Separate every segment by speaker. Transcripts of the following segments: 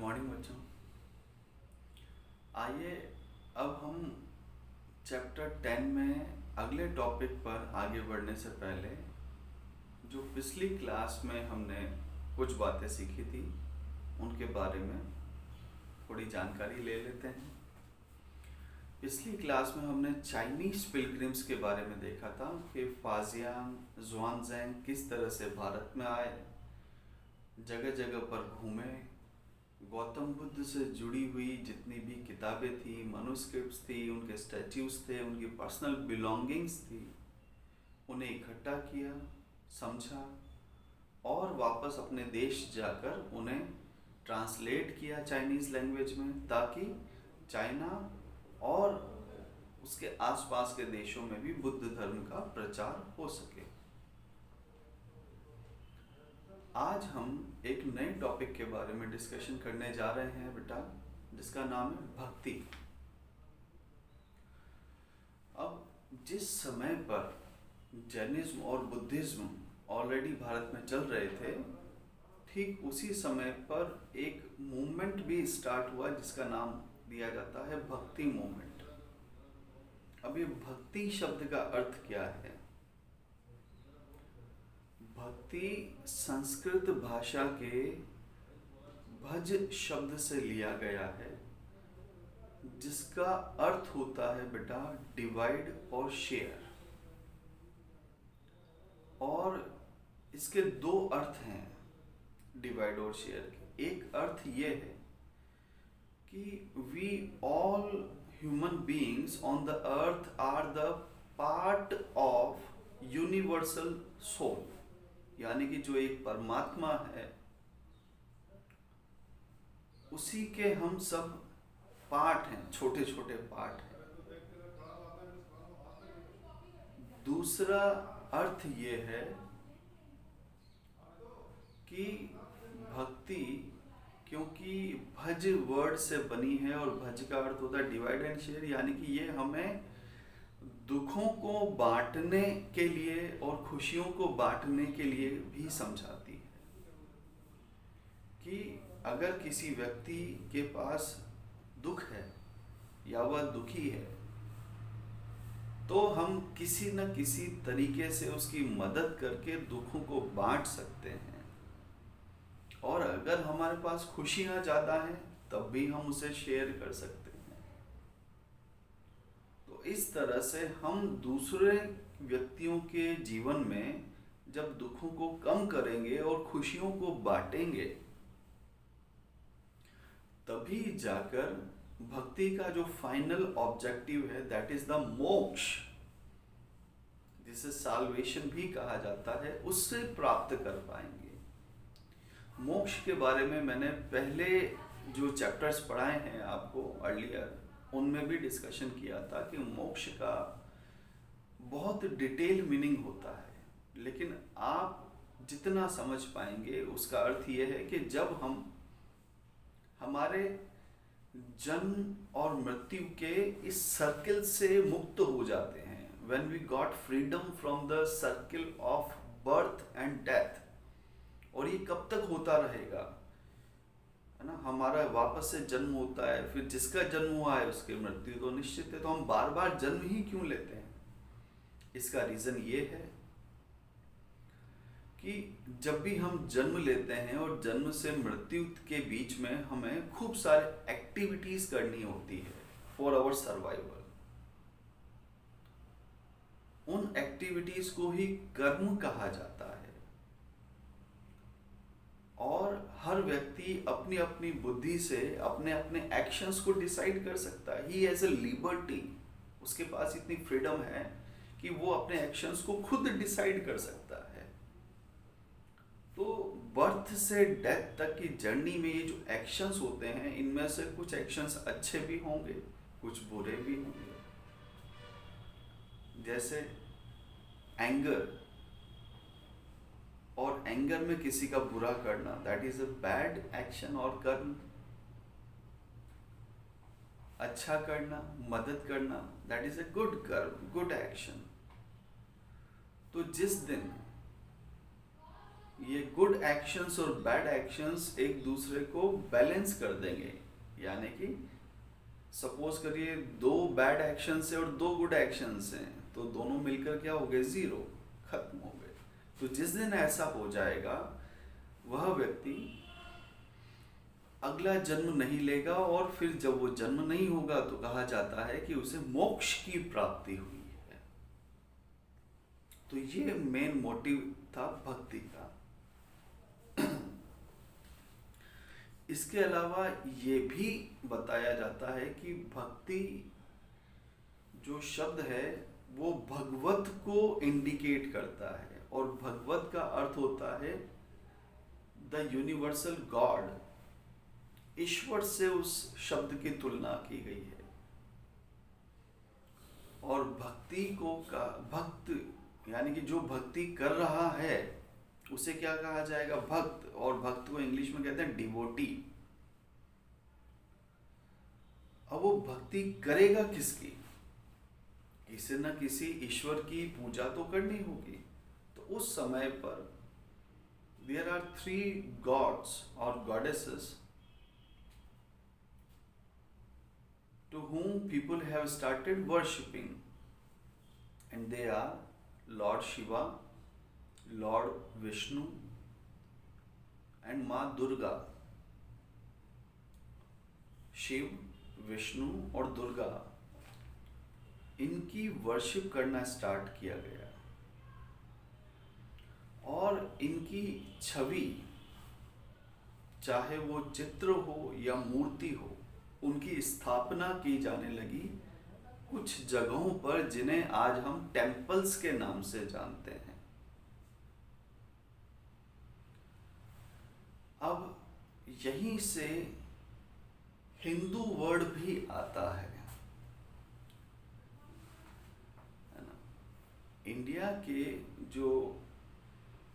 Speaker 1: Morning बच्चों। आइए अब हम चैप्टर 10 में अगले टॉपिक पर आगे बढ़ने से पहले जो पिछली क्लास में हमने कुछ बातें सीखी थी उनके बारे में थोड़ी जानकारी ले लेते हैं। पिछली क्लास में हमने चाइनीज पिलग्रिम्स के बारे में देखा था कि फाजियांग जुआनज़ैंग किस तरह से भारत में आए, जगह जगह पर घूमे, गौतम बुद्ध से जुड़ी हुई जितनी भी किताबें थी, मनुस्क्रिप्ट्स थी, उनके स्टैच्यूज थे, उनकी पर्सनल बिलोंगिंग्स थी, उन्हें इकट्ठा किया, समझा और वापस अपने देश जाकर उन्हें ट्रांसलेट किया चाइनीज़ लैंग्वेज में, ताकि चाइना और उसके आसपास के देशों में भी बुद्ध धर्म का प्रचार हो सके। आज हम एक नए टॉपिक के बारे में डिस्कशन करने जा रहे हैं बेटा, जिसका नाम है भक्ति। अब जिस समय पर जैनिज्म और बुद्धिज्म ऑलरेडी भारत में चल रहे थे, ठीक उसी समय पर एक मूवमेंट भी स्टार्ट हुआ जिसका नाम दिया जाता है भक्ति मूवमेंट। अब ये भक्ति शब्द का अर्थ क्या है? भक्ति संस्कृत भाषा के भज शब्द से लिया गया है, जिसका अर्थ होता है बेटा डिवाइड और शेयर। और इसके दो अर्थ हैं डिवाइड और शेयर के। एक अर्थ ये है कि we all human beings on the earth are the part of universal soul, यानी कि जो एक परमात्मा है उसी के हम सब पार्ट हैं, छोटे छोटे पार्ट हैं। दूसरा अर्थ ये है कि भक्ति, क्योंकि भज वर्ड से बनी है और भज का अर्थ होता है डिवाइड एंड शेयर, यानी कि ये हमें दुखों को बांटने के लिए और खुशियों को बांटने के लिए भी समझाती है कि अगर किसी व्यक्ति के पास दुख है या वह दुखी है, तो हम किसी न किसी तरीके से उसकी मदद करके दुखों को बांट सकते हैं। और अगर हमारे पास खुशियां ज़्यादा हैं तब भी हम उसे शेयर कर सकते हैं। तो इस तरह से हम दूसरे व्यक्तियों के जीवन में जब दुखों को कम करेंगे और खुशियों को बांटेंगे, तभी जाकर भक्ति का जो फाइनल ऑब्जेक्टिव है, दैट इज द मोक्ष, जिसे साल्वेशन भी कहा जाता है, उससे प्राप्त कर पाएंगे। मोक्ष के बारे में मैंने पहले जो चैप्टर्स पढ़ाए हैं आपको अर्लियर, उनमें भी डिस्कशन किया था कि मोक्ष का बहुत डिटेल मीनिंग होता है, लेकिन आप जितना समझ पाएंगे उसका अर्थ ये है कि जब हम हमारे जन्म और मृत्यु के इस सर्किल से मुक्त हो जाते हैं, when we got freedom from the circle of birth and death। और ये कब तक होता रहेगा, है ना? हमारा वापस से जन्म होता है, फिर जिसका जन्म हुआ है उसकी मृत्यु तो निश्चित है, तो हम बार बार जन्म ही क्यों लेते हैं? इसका रीज़न ये है कि जब भी हम जन्म लेते हैं और जन्म से मृत्यु के बीच में हमें खूब सारे एक्टिविटीज करनी होती है फॉर आवर सर्वाइवल। उन एक्टिविटीज को ही कर्म कहा जाता है। और हर व्यक्ति अपनी अपनी बुद्धि से अपने अपने एक्शंस को डिसाइड कर सकता है। ही हैज अ लिबर्टी, उसके पास इतनी फ्रीडम है कि वो अपने एक्शंस को खुद डिसाइड कर सकता है। तो बर्थ से डेथ तक की जर्नी में ये जो एक्शंस होते हैं, इनमें से कुछ एक्शंस अच्छे भी होंगे, कुछ बुरे भी होंगे। जैसे एंगर, और एंगर में किसी का बुरा करना, that is a bad action और कर्म। अच्छा करना, मदद करना, दैट इज अ गुड कर्म, गुड एक्शन। तो जिस दिन ये गुड एक्शंस और बैड एक्शंस एक दूसरे को बैलेंस कर देंगे। यानी कि सपोज करिए दो बैड एक्शंस है और दो गुड एक्शंस हैं, तो दोनों मिलकर क्या हो गए, जीरो, खत्म हो गए। तो जिस दिन ऐसा हो जाएगा वह व्यक्ति अगला जन्म नहीं लेगा, और फिर जब वो जन्म नहीं होगा तो कहा जाता है कि उसे मोक्ष की प्राप्ति हुई है। तो ये मेन मोटिव था भक्ति का। इसके अलावा ये भी बताया जाता है कि भक्ति जो शब्द है वो भगवत को इंडिकेट करता है, और भगवत का अर्थ होता है द यूनिवर्सल गॉड। ईश्वर से उस शब्द की तुलना की गई है। और भक्ति को का भक्त यानी कि जो भक्ति कर रहा है उसे क्या कहा जाएगा, भक्त। और भक्त को इंग्लिश में कहते हैं डिवोटी। अब वो भक्ति करेगा किसकी, किसी न किसी ईश्वर की पूजा तो करनी होगी। तो उस समय पर देयर आर 3 गॉड्स और goddesses to whom people have started worshipping, and they are Lord Shiva, Lord Vishnu and माँ दुर्गा। शिव, विष्णु और दुर्गा, इनकी वर्शिप करना स्टार्ट किया गया, और इनकी छवि, चाहे वो चित्र हो या मूर्ति हो, उनकी स्थापना की जाने लगी कुछ जगहों पर जिन्हें आज हम टेम्पल्स के नाम से जानते हैं। अब यहीं से हिंदू वर्ड भी आता है ना। इंडिया के जो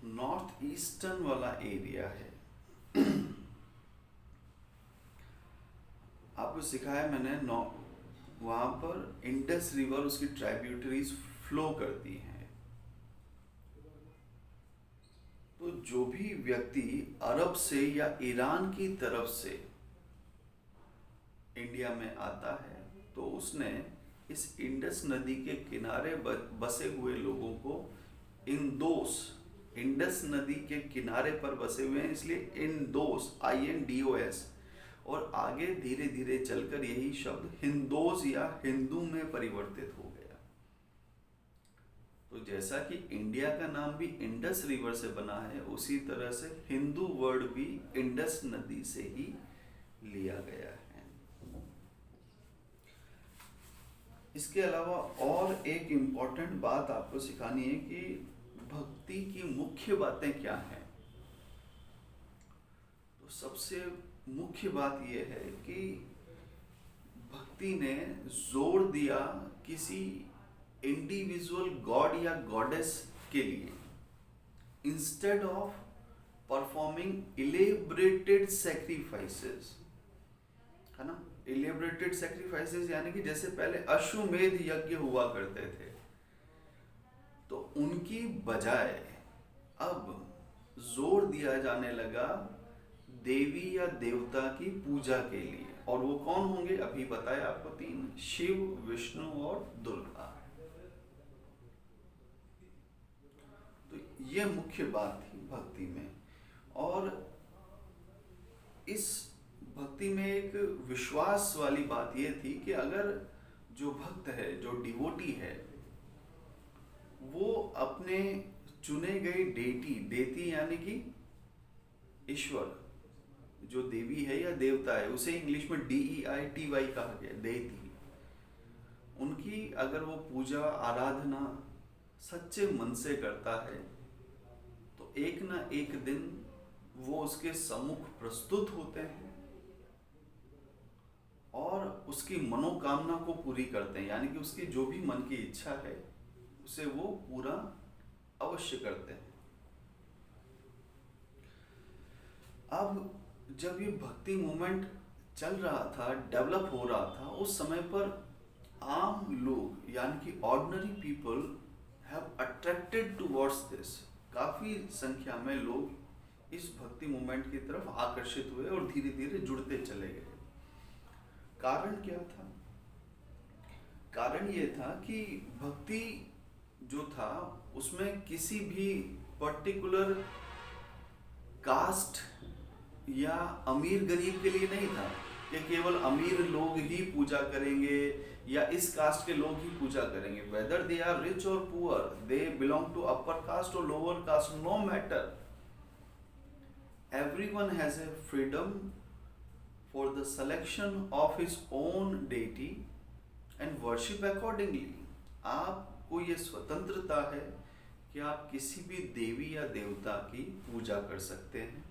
Speaker 1: नॉर्थ ईस्टर्न वाला एरिया है, आपको सिखाया मैंने, वहाँ पर इंडस रिवर उसकी ट्राइब्यूटरीज फ्लो करती हैं। तो जो भी व्यक्ति अरब से या ईरान की तरफ से इंडिया में आता है तो उसने इस इंडस नदी के किनारे बसे हुए लोगों को इंदोस, इंडस नदी के किनारे पर बसे हुए हैं इसलिए इंदोस, INDOS, और आगे धीरे धीरे चलकर यही शब्द हिंदोज या हिंदू में परिवर्तित हो गया। तो जैसा कि इंडिया का नाम भी इंडस रिवर से बना है, उसी तरह से हिंदू वर्ड भी इंडस नदी से ही लिया गया है। इसके अलावा और एक इम्पॉर्टेंट बात आपको सिखानी है कि भक्ति की मुख्य बातें क्या हैं। तो सबसे मुख्य बात यह है कि भक्ति ने जोर दिया किसी इंडिविजुअल गॉड या गॉडेस के लिए, instead of performing elaborated sacrifices, है ना। इलेबरेटेड सैक्रिफाइसेस यानी कि जैसे पहले अश्वमेध यज्ञ हुआ करते थे, तो उनकी बजाय अब जोर दिया जाने लगा देवी या देवता की पूजा के लिए। और वो कौन होंगे, अभी बताया आपको 3, शिव, विष्णु और दुर्गा। तो ये मुख्य बात थी भक्ति में। और इस भक्ति में एक विश्वास वाली बात ये थी कि अगर जो भक्त है, जो डिवोटी है, वो अपने चुने गए देती यानी कि ईश्वर, जो देवी है या देवता है, उसे इंग्लिश में DEITY कहा गया, देती, उनकी अगर वो पूजा आराधना सच्चे मन से करता है तो एक ना एक दिन वो उसके सम्मुख प्रस्तुत होते हैं और उसकी मनोकामना को पूरी करते हैं। यानी कि उसकी जो भी मन की इच्छा है उसे वो पूरा अवश्य करते हैं। अब जब ये भक्ति मूवमेंट चल रहा था, डेवलप हो रहा था, उस समय पर आम लोग यानी कि ordinary people have attracted towards this. काफ़ी संख्या में लोग इस भक्ति मूवमेंट की तरफ आकर्षित हुए और धीरे धीरे जुड़ते चले गए। कारण क्या था? कारण ये था कि भक्ति जो था उसमें किसी भी पर्टिकुलर कास्ट या अमीर गरीब के लिए नहीं था कि केवल अमीर लोग ही पूजा करेंगे या इस कास्ट के लोग ही पूजा करेंगे। वेदर दे आर रिच और poor, they belong to upper caste और lower caste, no matter, everyone has a freedom for the selection of his own deity and worship accordingly। आपको ये स्वतंत्रता है कि आप किसी भी देवी या देवता की पूजा कर सकते हैं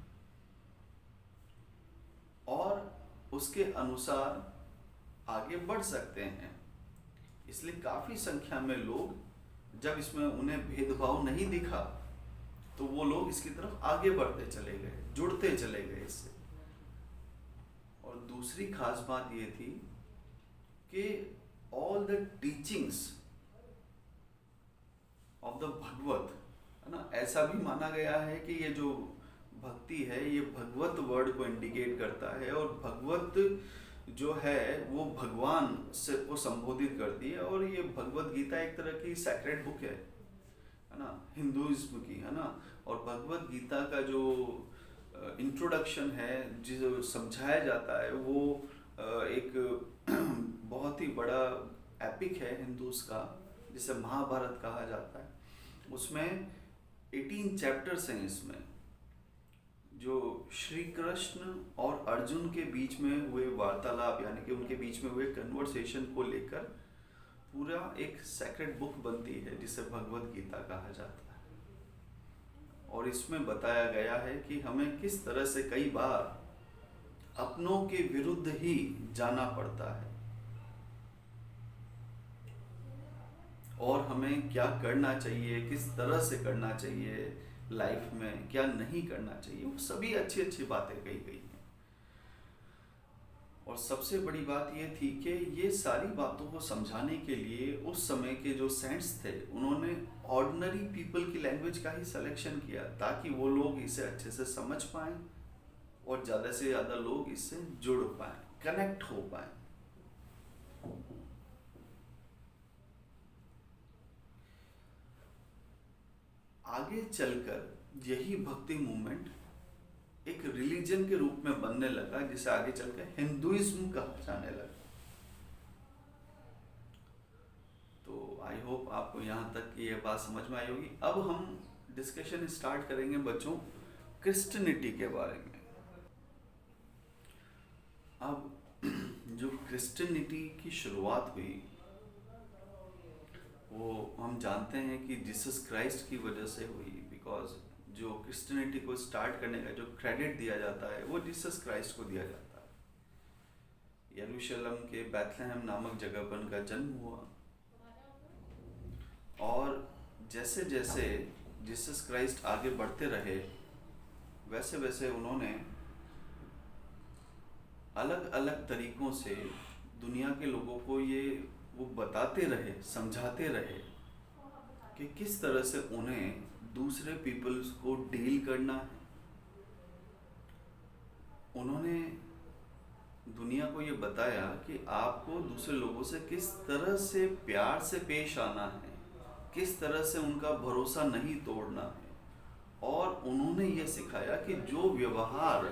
Speaker 1: और उसके अनुसार आगे बढ़ सकते हैं। इसलिए काफ़ी संख्या में लोग, जब इसमें उन्हें भेदभाव नहीं दिखा, तो वो लोग इसकी तरफ आगे बढ़ते चले गए, जुड़ते चले गए इससे। और दूसरी खास बात ये थी कि all the teachings of the Bhagavad, है ना, ऐसा भी माना गया है कि ये जो भक्ति है ये भगवत वर्ड को इंडिकेट करता है और भगवत जो है वो भगवान से को संबोधित करती है। और ये भगवत गीता एक तरह की सैक्रेड बुक है ना, हिंदुइज्म की, है ना। और भगवत गीता का जो इंट्रोडक्शन है, जो समझाया जाता है, वो एक बहुत ही बड़ा एपिक है हिंदूज का, जिसे महाभारत कहा जाता है। उसमें 18 चैप्टर्स हैं। इसमें जो श्री कृष्ण और अर्जुन के बीच में हुए वार्तालाप, यानी कि उनके बीच में हुए कन्वर्सेशन को लेकर पूरा एक सेक्रेड बुक बनती है, जिसे भगवत गीता कहा जाता है। और इसमें बताया गया है कि हमें किस तरह से कई बार अपनों के विरुद्ध ही जाना पड़ता है और हमें क्या करना चाहिए, किस तरह से करना चाहिए लाइफ में, क्या नहीं करना चाहिए, वो सभी अच्छी अच्छी बातें कही गई हैं। और सबसे बड़ी बात ये थी कि ये सारी बातों को समझाने के लिए उस समय के जो सेंट्स थे, उन्होंने ऑर्डिनरी पीपल की लैंग्वेज का ही सिलेक्शन किया, ताकि वो लोग इसे अच्छे से समझ पाएं और ज़्यादा से ज़्यादा लोग इससे जुड़ पाएं, कनेक्ट हो पाएं। आगे चलकर यही भक्ति मूवमेंट एक रिलीजन के रूप में बनने लगा, जिसे आगे चलकर हिंदुइज्म कहा जाने लगा। तो आई होप आपको यहाँ तक की ये बात समझ में आई होगी। अब हम डिस्कशन स्टार्ट करेंगे बच्चों क्रिश्चियनिटी के बारे में। अब जो क्रिश्चियनिटी की शुरुआत हुई वो हम जानते हैं कि जीसस क्राइस्ट की वजह से हुई, बिकॉज जो क्रिश्चियनिटी को स्टार्ट करने का जो क्रेडिट दिया जाता है वो जीसस क्राइस्ट को दिया जाता है। यरूशलेम के बैथलेहम नामक जगह पर उनका जन्म हुआ और जैसे जैसे जीसस क्राइस्ट आगे बढ़ते रहे, वैसे वैसे उन्होंने अलग अलग तरीकों से दुनिया के लोगों को वो बताते रहे, समझाते रहे कि किस तरह से उन्हें दूसरे पीपल्स को डील करना है। उन्होंने दुनिया को ये बताया कि आपको दूसरे लोगों से किस तरह से प्यार से पेश आना है, किस तरह से उनका भरोसा नहीं तोड़ना है। और उन्होंने ये सिखाया कि जो व्यवहार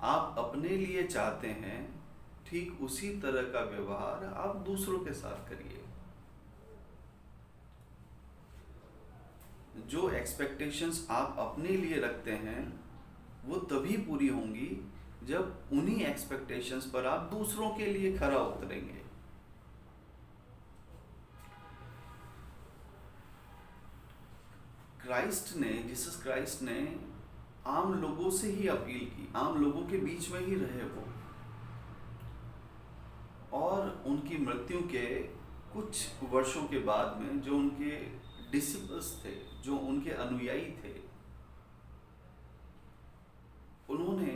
Speaker 1: आप अपने लिए चाहते हैं, ठीक उसी तरह का व्यवहार आप दूसरों के साथ करिए। जो एक्सपेक्टेशंस आप अपने लिए रखते हैं वो तभी पूरी होंगी जब उन्हीं एक्सपेक्टेशंस पर आप दूसरों के लिए खरा उतरेंगे। जीसस क्राइस्ट ने आम लोगों से ही अपील की, आम लोगों के बीच में ही रहे वो। और उनकी मृत्यु के कुछ वर्षों के बाद में जो उनके डिसिपल्स थे, जो उनके अनुयायी थे, उन्होंने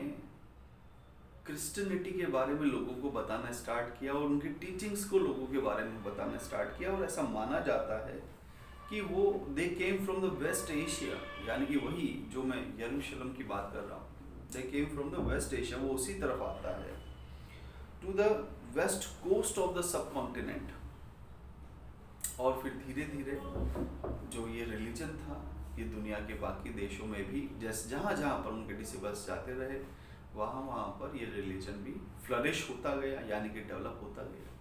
Speaker 1: क्रिश्चियनिटी के बारे में लोगों को बताना स्टार्ट किया और उनकी टीचिंग्स को लोगों के बारे में बताना स्टार्ट किया। और ऐसा माना जाता है कि वो they came from the West Asia, यानी कि वही जो मैं यरूशलेम की बात कर रहा हूँ, they came from the West Asia, वो उसी तरफ आता है, to the west coast of the subcontinent. और फिर धीरे धीरे जो ये रिलीजन था ये दुनिया के बाकी देशों में भी, जैसे जहाँ जहाँ पर उनके डिसिबल्स जाते रहे वहाँ वहाँ पर ये रिलीजन भी फ्लरिश होता गया, यानी कि डेवलप होता गया।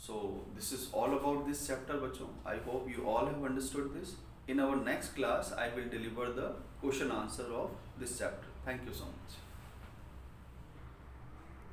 Speaker 1: So this is all about this chapter बच्चों. I hope you all have understood this. In our next class I will deliver the question answer of this chapter. Thank you so much.